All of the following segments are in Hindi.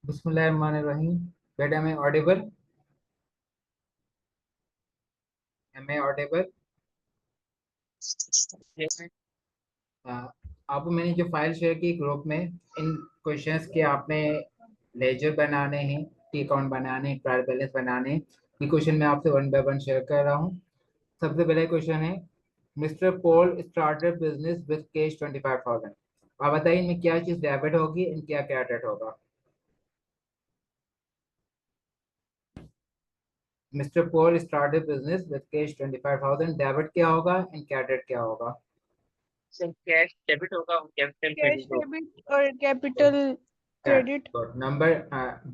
बिस्मिल्लाहिर्रहमानिर्रहीम। बेटा मैं ऑडिबल? M I audible? आपको मैंने जो फाइल शेयर की ग्रुप में, इन क्वेश्चंस के आपने लेजर बनाने हैं, टी अकाउंट बनाने हैं, ट्रायल बैलेंस बनाने हैं। ये क्वेश्चन मैं आपसे वन बाय वन शेयर कर रहा हूँ। सबसे पहला क्वेश्चन है, mister Paul started business with cash 25,000। आप बताइए इनमें क्या चीज़ डेबिट होगी, इन क्या क्रेडिट होगा? Mister Paul started business with cash 25,000, debit क्या होगा, इन क्रेडिट क्या होगा? सर कैश डेबिट होगा और कैपिटल कैश क्रेडिट होगा। डेबिट और capital credit. Number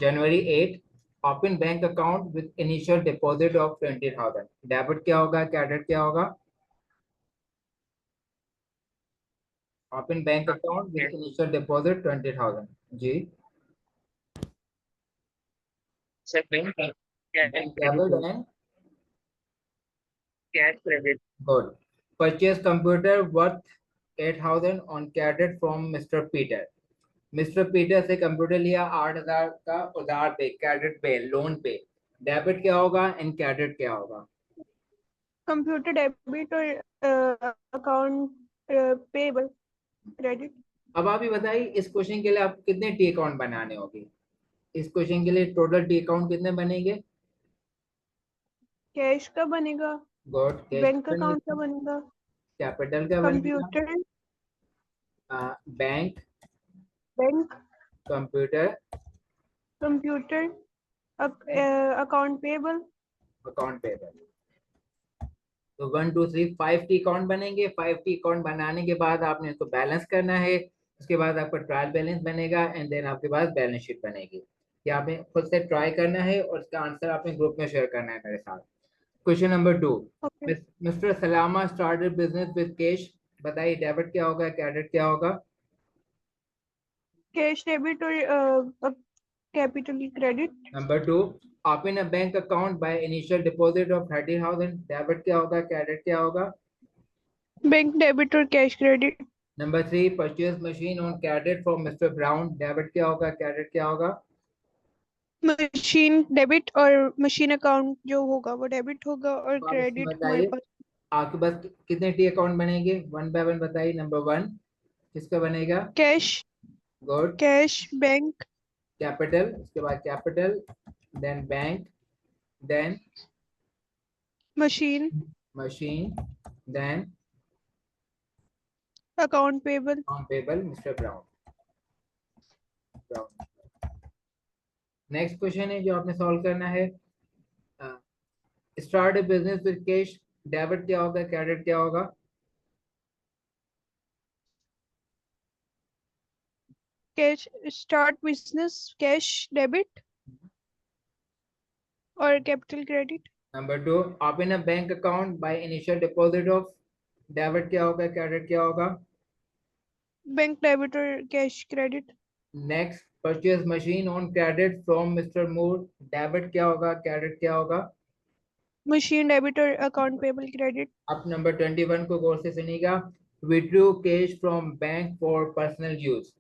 January 8, open bank account with initial deposit of 20,000। Debit क्या होगा, क्रेडिट क्या होगा? Open bank account with initial deposit 20,000। जी। Sir bank cash bank credit debit होगा। And cash credit. Good. Purchase computer worth 8,000 on credit from mister Peter. Mister Peter से कंप्यूटर लिया 8,000 का उधार पे, क्रेडिट पे, लोन पे। डेबिट क्या होगा, इन क्रेडिट क्या होगा? कंप्यूटर डेबिट और अकाउंट पेबल क्रेडिट। अब आप ही बताइए, इस क्वेश्चन के लिए आप कितने टी अकाउंट बनाने होंगे? इस क्वेश्चन के लिए टोटल टी अकाउंट कितने बनेंगे? कैश का बनेगा, गॉड, कैश बैंक का अकाउंट का बनेगा, बनेगा, कैपिटल का बनेगा, computer bank, bank, computer, computer, account payable. Account payable. तो 1 2 3 5 टी अकाउंट बनेंगे। 5 टी अकाउंट बनाने के बाद आपने इसको बैलेंस करना है। उसके बाद आपका ट्रायल बैलेंस बनेगा एंड देन आपके पास बैलेंस शीट बनेगी। ये आपने खुद से ट्राई करना है और इसका आंसर आपने ग्रुप में शेयर करना है मेरे साथ। Question number 2, okay. Mister Salama started business with cash. बताइए डेबिट क्या होगा, क्रेडिट क्या होगा? कैश डेबिट और capital credit. Number 2, open a bank account by initial deposit of 30,000। Debit क्या होगा, क्रेडिट क्या होगा? बैंक डेबिट और cash credit. Number 3, purchase machine on credit from mister Brown. Debit क्या होगा, क्रेडिट क्या होगा? मशीन डेबिट और मशीन अकाउंट जो होगा वो डेबिट होगा और तो आप इसमें क्रेडिट हमारे बताइए पास। आपके पास कितने टी अकाउंट बनेंगे, वन बाय वन बताइए। नंबर 1 किसका बनेगा? Cash, good. Cash, bank, capital, उसके बाद capital, then bank, then machine, machine, then account payable. On payable mister Brown. Next question है जो आपने सॉल्व करना है। Start a business with cash. Debit क्या होगा, क्रेडिट क्या होगा? Cash, start business, cash debit और capital credit. Number 2, open a bank account by initial deposit of. Debit क्या होगा, क्रेडिट क्या होगा? बैंक डेबिट और cash credit. Next, purchase machine on credit from Mister Moore. Debit क्या होगा, क्रेडिट क्या होगा? मशीन डेबिट और अकाउंट पेबल क्रेडिट। अब नंबर 21 को गौर से सुनिएगा। Withdrew cash from bank for personal use.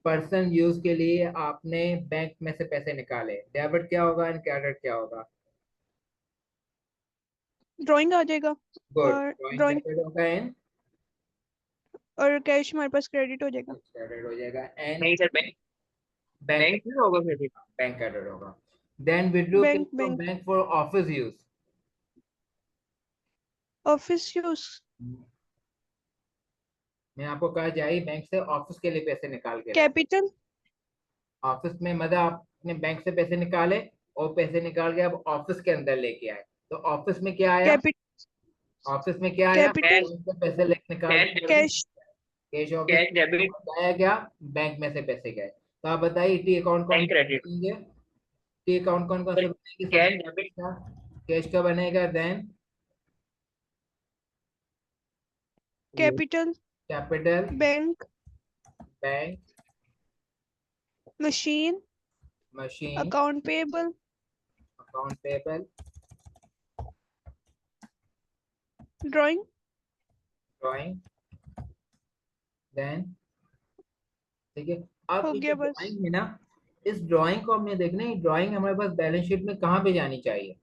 Personal use के लिए आपने बैंक में से पैसे निकाले। डेबिट क्या होगा एंड क्रेडिट क्या होगा? ड्राइंग आ जाएगा गुड, और ड्राइंग ड्राइंग डेबिट होगा एंड और कैश हमारे पास क्रेडिट हो जाएगा। क्रेडिट हो जाएगा एंड नहीं सर बैंक बैंक, बैंक नहीं होगा क्रेडिट। बैंक क्रेडिट होगा। Then withdrew cash bank, from bank, bank for office use. Office use. मैं आपको कहा जाए बैंक से ऑफिस के लिए पैसे निकाल के लाए। कैपिटल, ऑफिस में मतलब आपने बैंक से पैसे निकाले और पैसे निकाल के अब ऑफिस के अंदर लेके आए। तो ऑफिस में क्या आया? कैपिट ऑफिस में क्या आया? कैपिटल, कैश बैंक से पैसे लेके निकाल कैश के debit. Cash, cash office cash debit. आया, क्या बैंक में से पैसे गए। तो आप बताइए टी अकाउंट कौन बैंक कौन से क्रेडिट। बनेंगे? टी अकाउंट कौन कौन सर से बनेंगे? कैश सबसे डेबिट। कैश का बनेगा, then capital, capital, bank, bank, machine, machine, account payable, account payable, drawing. Drawing, then ठीक है। आप हो ये जो गया बस। ड्राइंग है ना, इस ड्राइंग को हमने देखना है, ड्राइंग हमारे पास बैलेंस शीट में कहाँ पे जानी चाहिए?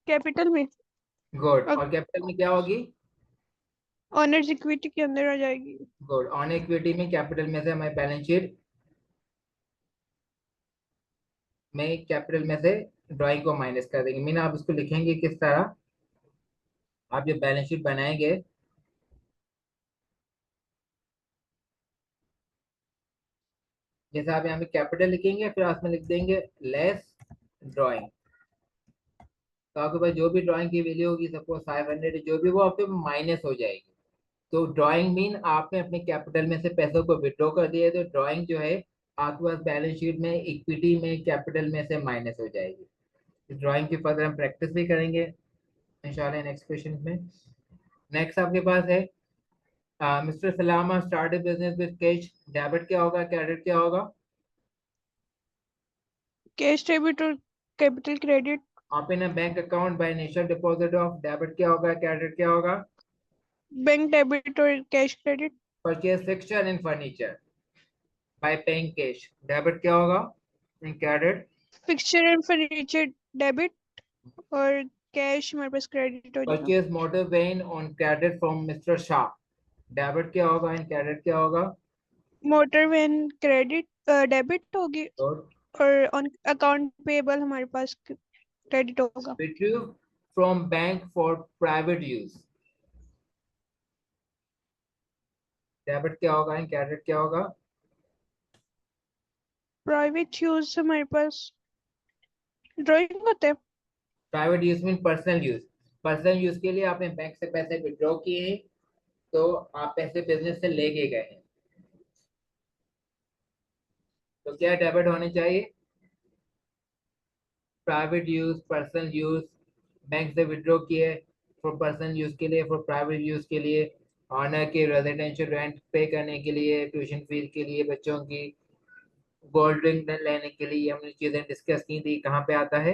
कैपिटल में, गुड। और कैपिटल में क्या होगी? ऑनर्स इक्विटी के अंदर आ जाएगी। गुड। ऑन इक्विटी में कैपिटल में से हमारी बैलेंस शीट में कैपिटल में से ड्राइंग को माइनस कर देंगे। मीन आप इसको लिखेंगे किस तरह? आप जब बैलेंस शीट बनाएंगे, जैसे आप यहाँ पे कैपिटल लिखेंगे, फिर आप में लिख देंगे लेस ड्राइंग। तो आपके पास जो भी ड्राइंग की वैल्यू होगी, सपोज 500, जो भी, वो आपके माइनस हो जाएगी। तो ड्राइंग मीन आपने अपने कैपिटल में से पैसों को विड्रॉ कर दिया है, तो ड्राइंग जो है आपके पास बैलेंस शीट में इक्विटी में कैपिटल में से माइनस हो जाएगी। इस ड्राइंग की फर्दर हम प्रैक्टिस भी करेंगे इंशाल्लाह नेक्स्ट क्वेश्चन में। नेक्स्ट आपके पास है mister Salama start business with cash, debit क्या होगा, क्रेडिट क्या होगा? कैश डेबिट और capital credit. Open a bank account by initial deposit of, debit क्या होगा, क्रेडिट क्या होगा? बैंक डेबिट और cash credit. Purchase fixture and furniture by paying cash, debit क्या होगा and credit? Fixture and furniture debit और कैश हमारे पास क्रेडिट हो जाएगा। Purchase motor van on credit from mister Shah, debit क्या होगा एंड क्रेडिट क्या होगा? मोटर वैन क्रेडिट डेबिट होगी और और ऑन अकाउंट पेबल हमारे पास क्रेडिट होगा। Retrieve from bank for private use, debit क्या होगा एंड क्रेडिट क्या होगा? प्राइवेट यूज हमारे पास ड्राइंग होता है। Private use mean personal use. Personal use के लिए आपने बैंक से पैसे विड्रॉ किए हैं, तो आप पैसे बिजनेस से लेके गए हैं, तो क्या डेबिट होने चाहिए? Private use, personal use, bank से विड्रॉ किए फॉर पर्सनल यूज के लिए, फॉर प्राइवेट यूज के लिए, ऑनर के रेजिडेंशियल रेंट पे करने के लिए, ट्यूशन फीस के लिए बच्चों की, गोल्ड ड्रिंक लेने के लिए, हमने चीजें डिस्कस की थी। कहाँ पे आता है?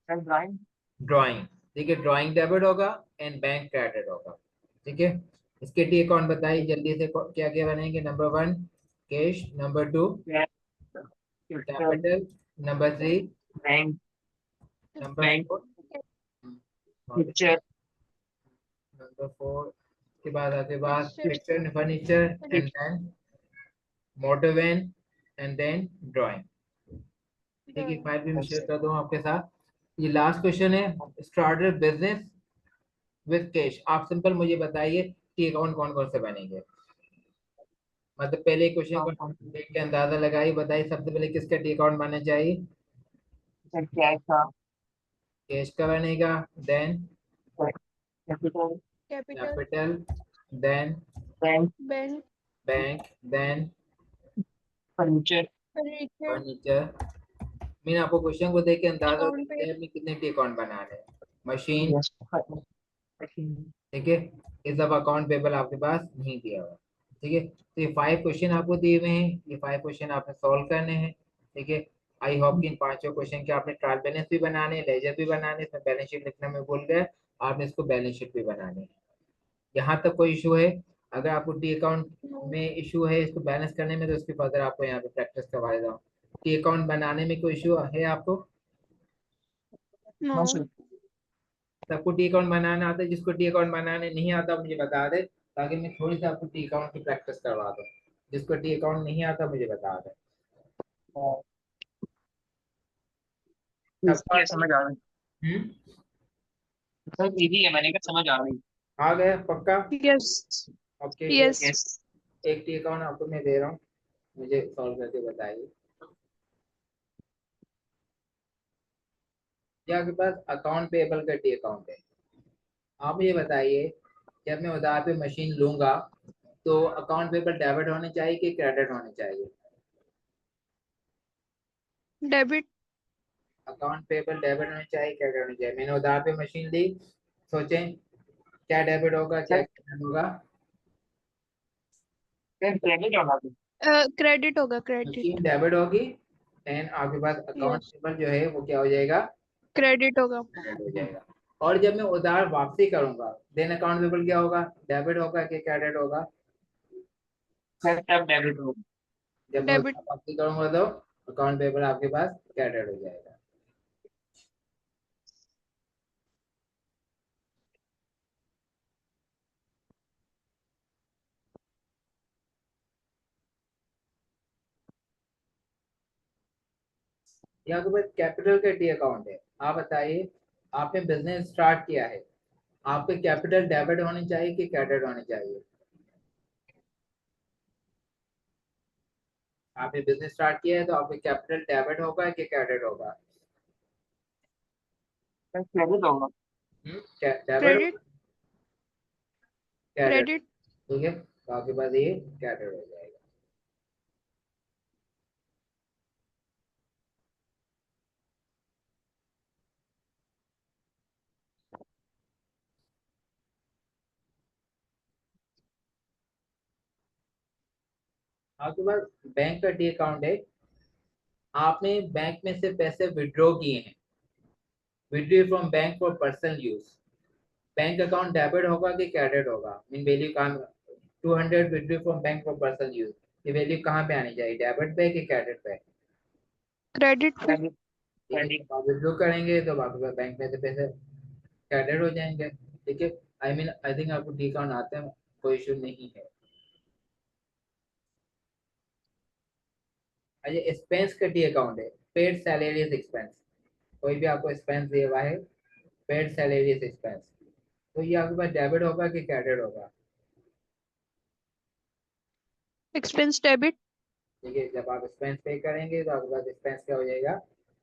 ड्राइंग। ड्राइंग। ठीक है, ड्राइंग डेबिट होगा एंड बैंक क्रेडिट होगा। ठीक है, इसके टी अकाउंट बताइए जल्दी से, क्या क्या बनेंगे? Number 1 cash, number 2 capital, capital, number 3, bank, number bank 4, picture, number 4 के बाद आपके पास Fixture. Fixture furniture and then motor van and then drawing. ठीक है, फाइल भी मैं शेयर कर दूँ आपके साथ। ये लास्ट क्वेश्चन है, स्टार्टर बिजनेस विद कैश। आप सिंपल मुझे बताइए टी अकाउंट कौन कौन से बनेंगे? मतलब पहले क्वेश्चन को देख के अंदाजा लगाइए, बताइए सबसे पहले किसका टी अकाउंट बनना चाहिए? कैश का, कैश का बनेगा, then capital, capital, capital, then bank, bank, bank, then furniture, furniture, furniture. मैंने आपको क्वेश्चन को देख के अंदाजा अकाउंट पे। लगाया है कितने टी अकाउंट बनाने हैं। मशीन, यस, ठीक है, ये सब अकाउंट पेबल आपके पास नहीं दिया हुआ। ठीक है, तो ये 5 क्वेश्चन आपको दिए हुए हैं, ये 5 क्वेश्चन आपने सॉल्व करने हैं। ठीक है, आई होप कि इन 5 क्वेश्चन के आपने ट्रायल बैलेंस भी बनाने हैं, लेजर भी बनाने हैं, इसमें बैलेंस शीट लिखना मैं भूल गया, आपने इसको बैलेंस शीट भी बनानी है। यहाँ तक कोई इशू है? अगर आपको टी अकाउंट में इशू है इसको बैलेंस करने में, तो उसकी फर्दर आपको यहाँ पे प्रैक्टिस करवा देता हूँ। टी अकाउंट बनाने में कोई इशू है आपको? नो। सबको टी अकाउंट बनाना आता है? जिसको टी अकाउंट बनाने नहीं आता मुझे बता दे, ताकि मैं थोड़ी सी आपको टी अकाउंट की प्रैक्टिस करवा दूँ। जिसको टी अकाउंट नहीं आता मुझे बता दे। इसकी समझ आ गई। हम्म, सर इजी है, मैंने कहा समझ आ गई। आ गया पक्का? Yes, okay, yes. यस, एक टी अकाउंट आपको मैं दे रहा हूँ, मुझे सॉल्व करके बताइए। ये आपके पास अकाउंट पेबल का टी अकाउंट है। आप मुझे बताइए, जब मैं उधार पे मशीन लूंगा तो अकाउंट पेबल डेबिट होने चाहिए कि क्रेडिट होने चाहिए? डेबिट। अकाउंट पेबल डेबिट होने चाहिए, क्रेडिट होने चाहिए? मैंने उधार पे मशीन ली, सोचें क्या डेबिट होगा क्या सर क्रेडिट होगा? सर क्रेडिट होना था। क्रेडिट होगा, मशीन क्रेडिट। डेबिट होगी एंड आपके पास अकाउंट यस, पेबल जो है वो क्या हो जाएगा? क्रेडिट होगा। क्रेडिट हो जाएगा। और जब मैं उधार वापसी करूंगा, देन अकाउंट पेबल क्या होगा, डेबिट होगा कि क्रेडिट होगा? सर तब डेबिट होगा। जब मैं डेबिट। उसका वापसी करूंगा तो अकाउंट पेपर आपके पास क्रेडिट हो जाएगा। यहाँ के पास कैपिटल का टी अकाउंट है। आप बताइए, आपने बिजनेस स्टार्ट किया है, आपके कैपिटल डेबिट होनी चाहिए कि क्रेडिट होनी चाहिए? आपने बिजनेस स्टार्ट किया है तो आपके कैपिटल डेबिट होगा कि क्रेडिट होगा? क्रेडिट होगा। Debit, credit. क्रेडिट। क्रेडिट। ठीक है, तो आपके पास ये क्रेडिट हो जाएगा। आपके पास बैंक का टी अकाउंट है, आपने बैंक में से पैसे विड्रॉ किए हैं, withdraw from bank for personal use. Bank account debit होगा कि क्रेडिट होगा? मीन वैल्यू कहाँ, 200 withdraw from bank for personal use, ये वैल्यू कहाँ पे आनी चाहिए, डेबिट पे कि क्रेडिट पे? क्रेडिट पे। क्रेडिट। ठीक है, क्रेडिट। जब आप विड्रॉ करेंगे तो आपके पास बैंक में से पैसे क्रेडिट हो जाएंगे। ठीक है, आई थिंक आपको टी अकाउंट आते हैं, कोई इशू नहीं है। अच्छा, एक्सपेंस का टी अकाउंट है, पेड सैलरीज एक्सपेंस। कोई भी आपको एक्सपेंस दिया हुआ है, पेड सैलरीज एक्सपेंस, तो ये आपके पास डेबिट होगा कि क्रेडिट होगा? Expense debit. ठीक है, जब आप एक्सपेंस पे करेंगे तो आपके पास एक्सपेंस क्या हो जाएगा,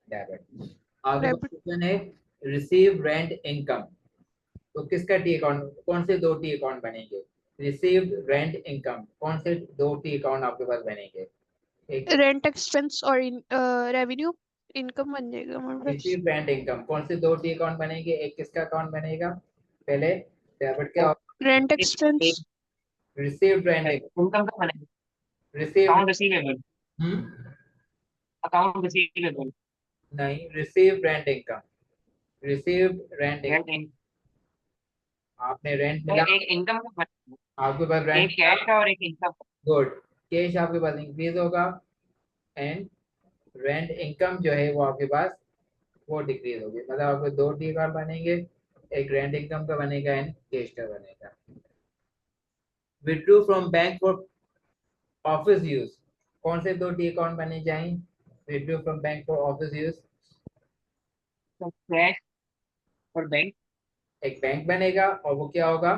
डेबिट। आपके पास डेबिट। क्वेश्चन है, रिसीव रेंट इनकम, तो किसका टी अकाउंट, कौन से दो टी अकाउंट बनेंगे? रिसीव रेंट इनकम, कौन से दो टी अकाउंट आपके पास बनेंगे? एक रेंट एक्सपेंस और रेवेन्यू इनकम बन जाएगा हमारे पास। रिसीव रेंट इनकम, कौन से दो टी अकाउंट बनेंगे, एक किसका अकाउंट बनेगा पहले? डेबिट क्या? Rent expense. Receive rent income, income का बनेगा। Receive, account receivable. Account receivable. नहीं, receive rent income, receive rent rent income. इन आपने रेंट मिला, एक इनकम का बनेगा। आपके पास एक रेंट, कैश का और एक इनकम का। गुड, कैश आपके पास इंक्रीज होगा एंड रेंट इनकम जो है वो आपके पास वो डिक्रीज होगी। मतलब आपको दो टी अकाउंट बनेंगे, एक रेंट इनकम का बनेगा एंड कैश का बनेगा। Withdrew from bank for office use, कौन से दो टी अकाउंट बने जाएं? Withdrew from bank for office use, तो कैश और बैंक। एक बैंक बनेगा और वो क्या होगा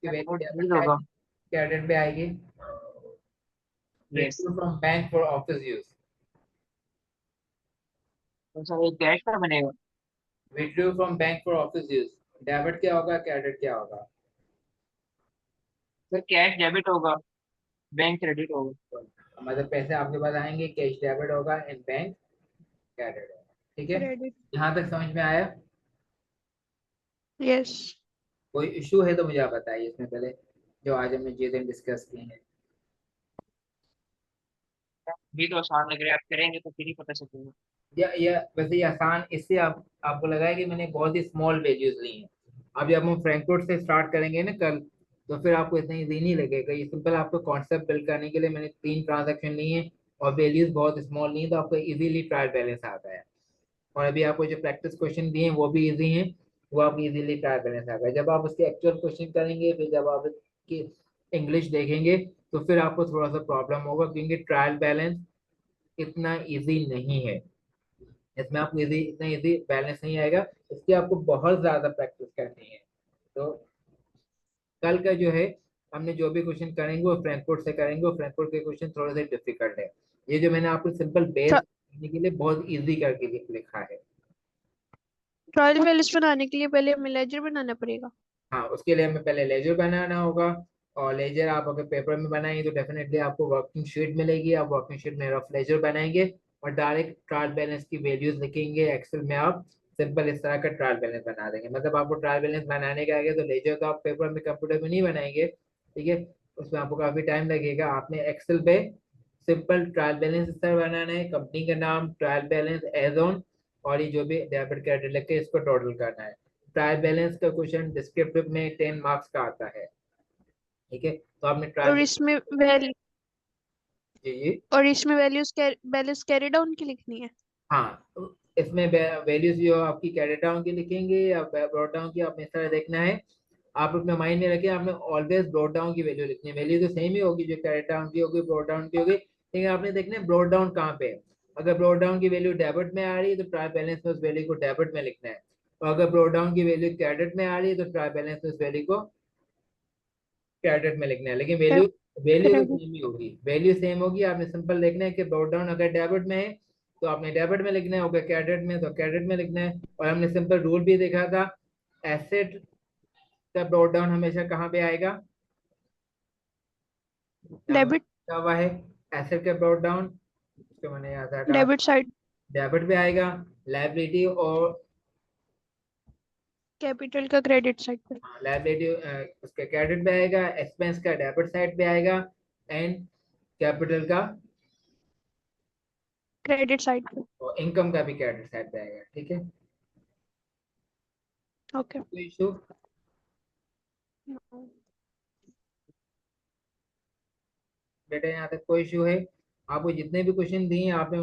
कि वो वैल्यू डेबिट डिक्रीज पे होगा। आएगी, क्रेडिट पे आएगी? Yes. Withdrew from bank for office use, तो सर एक कैश का बनेगा। Withdrew from bank for office use, debit क्या होगा, क्रेडिट क्या होगा? सर कैश डेबिट होगा, बैंक क्रेडिट होगा। मतलब पैसे आपके पास आएंगे, कैश डेबिट होगा एंड बैंक क्रेडिट होगा। ठीक है, क्रेडिट। यहाँ तक समझ में आया? यस। कोई इशू है तो मुझे आप बताइए इसमें पहले, जो आज हमने चीजें डिस्कस की हैं। भी तो आसान लग रहा है, आप करेंगे तो फिर ही पता चलेगा। या वैसे ये आसान इससे आपको लगा है कि मैंने बहुत ही स्मॉल वैल्यूज ली हैं। अब जब हम फ्रैंकफर्ट से स्टार्ट करेंगे ना कल, तो फिर आपको इतना ईजी नहीं लगेगा। ये सिंपल आपको कॉन्सेप्ट बिल्ड करने के लिए मैंने 3 ट्रांजैक्शन ली हैं और वैल्यूज बहुत स्मॉल नहीं, तो आपको इजीली ट्रायल बैलेंस आता है। और अभी आपको जो प्रैक्टिस क्वेश्चन दिए हैं वो भी इजी हैं, वो आपको इजीली ट्राई करने से आएगा। जब आप उसके एक्चुअल क्वेश्चन करेंगे, फिर जब आप इसकी इंग्लिश देखेंगे, तो फिर आपको थोड़ा सा प्रॉब्लम होगा, क्योंकि ट्रायल बैलेंस इतना इजी नहीं है। इसमें आपको इतना इजी बैलेंस नहीं आएगा, इसकी आपको बहुत ज्यादा प्रैक्टिस करनी है। तो कल का जो है, हमने जो भी क्वेश्चन करेंगे वो फ्रैंकफर्ट से करेंगे, और फ्रैंकफर्ट के क्वेश्चन थोड़े से डिफिकल्ट है। ये जो मैंने आपको सिंपल बेस करने के लिए बहुत इजी करके लिखा है। ट्रायल बैलेंस बनाने के लिए पहले हमें लेजर बनाना पड़ेगा। हाँ, उसके लिए हमें पहले लेजर बनाना होगा, और लेजर आप अगर पेपर में बनाएंगे तो डेफिनेटली आपको वर्किंग शीट मिलेगी, आप वर्किंग शीट में रफ लेजर बनाएंगे और डायरेक्ट ट्रायल बैलेंस की वैल्यूज लिखेंगे एक्सेल में। आप सिंपल इस तरह का ट्रायल बैलेंस बना देंगे। मतलब आपको ट्रायल बैलेंस बनाने का आएगा तो लेजर तो आप पेपर में कंप्यूटर में नहीं बनाएंगे, ठीक है, उसमें आपको काफी टाइम लगेगा। आपने एक्सेल पे सिंपल ट्रायल बैलेंस इस तरह बनाना है, कंपनी का नाम, ट्रायल बैलेंस एज ऑन, और ये जो भी डेबिट क्रेडिट लिख के इसको टोटल करना है। ट्रायल बैलेंस का क्वेश्चन डिस्क्रिप्टिव में 10 मार्क्स का आता है। ठीक है, तो आपने और ट्रायल, इसमें वैल्यू जी जी। और इसमें वैल्यूज कैरी डाउन की लिखनी है। हाँ, तो इसमें वैल्यूज जो आपकी कैरी डाउन की लिखेंगे या ब्रॉट डाउन की, आपने इस तरह देखना है। आप अपने माइंड में रखिए, आपने ऑलवेज ब्रॉट डाउन की वैल्यू लिखनी है। वैल्यू तो सेम ही होगी, जो कैरी डाउन की होगी ब्रॉट डाउन की होगी, लेकिन आपने देखना है ब्रॉट डाउन कहाँ पे है। अगर ब्रॉट डाउन की वैल्यू डेबिट में आ रही है तो ट्रायल बैलेंस में उस वैल्यू को डेबिट में लिखना है, और अगर ब्रॉट डाउन की वैल्यू क्रेडिट में आ रही है तो ट्रायल बैलेंस में उस वैल्यू को क्रेडिट में लिखना है। लेकिन वैल्यू वैल्यू तो क्रेडिट। सेम ही होगी, वैल्यू सेम होगी। आपने सिंपल देखना है कि ब्रॉट डाउन अगर डेबिट में है तो आपने डेबिट में लिखना है, अगर क्रेडिट में तो क्रेडिट में लिखना है। और हमने सिंपल रूल भी देखा था, एसेट का ब्रॉट डाउन हमेशा कहाँ पे आएगा, डेबिट। क्या हुआ है, एसेट का ब्रॉट डाउन, उसको मैंने याद हटा, डेबिट साइड। डेबिट पे आएगा। लाइबिलिटी और कैपिटल का क्रेडिट साइड पे। लाइबिलिटी उसका क्रेडिट पे आएगा, एक्सपेंस का डेबिट साइड पे आएगा, एंड कैपिटल का क्रेडिट साइड पे। और इनकम का भी क्रेडिट साइड पे आएगा। ठीक है, ओके। कोई इशू? बेटा यहाँ तक कोई इशू है? आपको जितने भी क्वेश्चन दिए आपने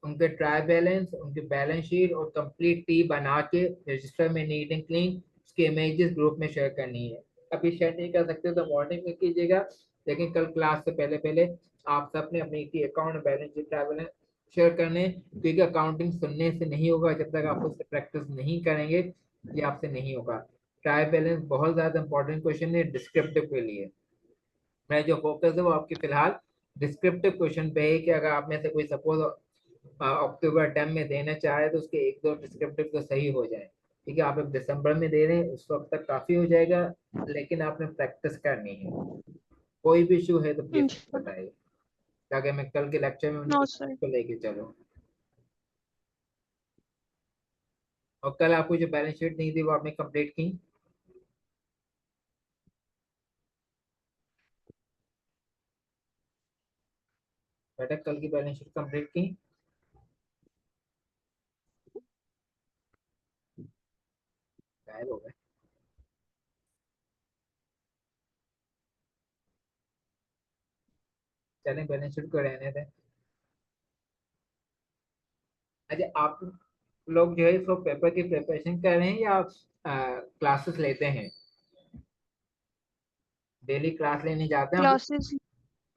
उनके ट्रायल बैलेंस, उनके बैलेंस शीट और कंप्लीट टी बना के रजिस्टर में नीट एंड क्लीन उसके इमेजेस ग्रुप में शेयर करनी है। अभी शेयर नहीं कर सकते तो मॉर्निंग में कीजिएगा, लेकिन कल क्लास से पहले पहले आप सब ने अपनी account balance sheet trial balance share करने, क्योंकि अकाउंटिंग सुनने से नहीं होगा, जब तक आप उससे प्रैक्टिस नहीं करेंगे ये आपसे नहीं होगा। ट्रायल बैलेंस बहुत ज्यादा इंपॉर्टेंट क्वेश्चन है डिस्क्रिप्टिव के लिए। मैं जो फोकस है वो आपके फिलहाल डिस्क्रिप्टिव क्वेश्चन पे है, कि अगर आप में से कोई सपोज अक्टूबर टर्म में देना चाह रहे तो उसके एक दो डिस्क्रिप्टिव तो सही हो जाए। ठीक है, आप अब दिसंबर में दे रहे हैं उस वक्त तक काफी हो जाएगा, लेकिन आपने प्रैक्टिस करनी है। कोई भी इशू है तो प्लीज बताइए, ताकि मैं कल के लेक्चर में नो उनको सर। लेके चलूँ। और कल आपको जो बैलेंस शीट नहीं थी वो आपने कंप्लीट की? बेटा कल की बैलेंस शीट कंप्लीट की? गायब हो गए। चलें बैलेंस शीट को रहने दें। अच्छा, आप लोग जो है इसको पेपर की प्रिपरेशन कर रहे हैं या क्लासेस लेते हैं? डेली क्लास लेने जाते हैं आप लोग? क्लासेस।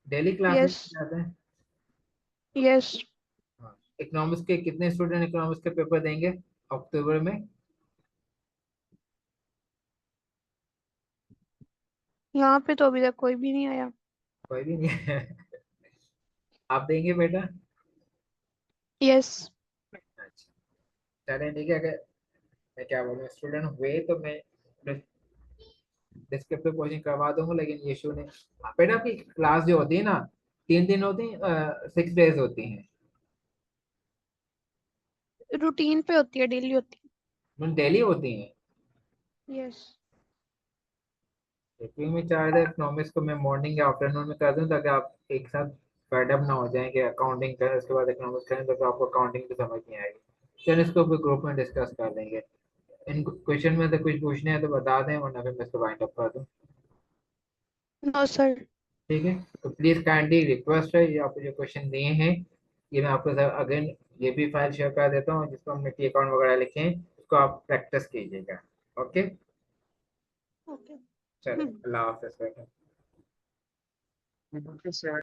Daily class yes. लेने जाते हैं? यस। हाँ। इकोनॉमिक्स के कितने स्टूडेंट इकोनॉमिक्स के पेपर देंगे अक्टूबर में? यहाँ पे तो अभी तक कोई भी नहीं आया। कोई भी नहीं है। आप देंगे बेटा? यस। अच्छा, चलें ठीक है। अगर मैं क्या बोलूँ स्टूडेंट हुए तो मैं डिस्क्रिप्टिव कोचिंग करवा दूंगा, लेकिन ये इशू नहीं। बेटा आपकी क्लास जो होती है ना 3 दिन होती है, 6 डेज होती हैं? रूटीन पे होती है, डेली होती डेली होती हैं? है। यस। क्योंकि मैं चाह रहा था इकोनॉमिक्स को मैं मॉर्निंग या आफ्टरनून में कर दूं, ताकि आप एक साथ फेड अप ना हो जाएं कि अकाउंटिंग करें उसके बाद इकोनॉमिक्स करें, तो फिर आपको अकाउंटिंग की समझ नहीं आएगी। चलिए इसको भी ग्रुप में डिस्कस कर देंगे। इन क्वेश्चन में तो कुछ पूछने हैं तो बता दें, वरना फिर मैं इसको वाइंड अप कर दूं। No sir. ठीक है, तो प्लीज काइंडली रिक्वेस्ट है, ये आपको जो क्वेश्चन दिए हैं ये मैं आपको सर अगेन ये भी फाइल शेयर कर देता हूँ जिसको हमने टी अकाउंट वगैरह लिखे हैं, उसको आप प्रैक्टिस कीजिएगा। Okay, okay. चलिए अल्लाह हाफिज़ बेटा। Okay sir.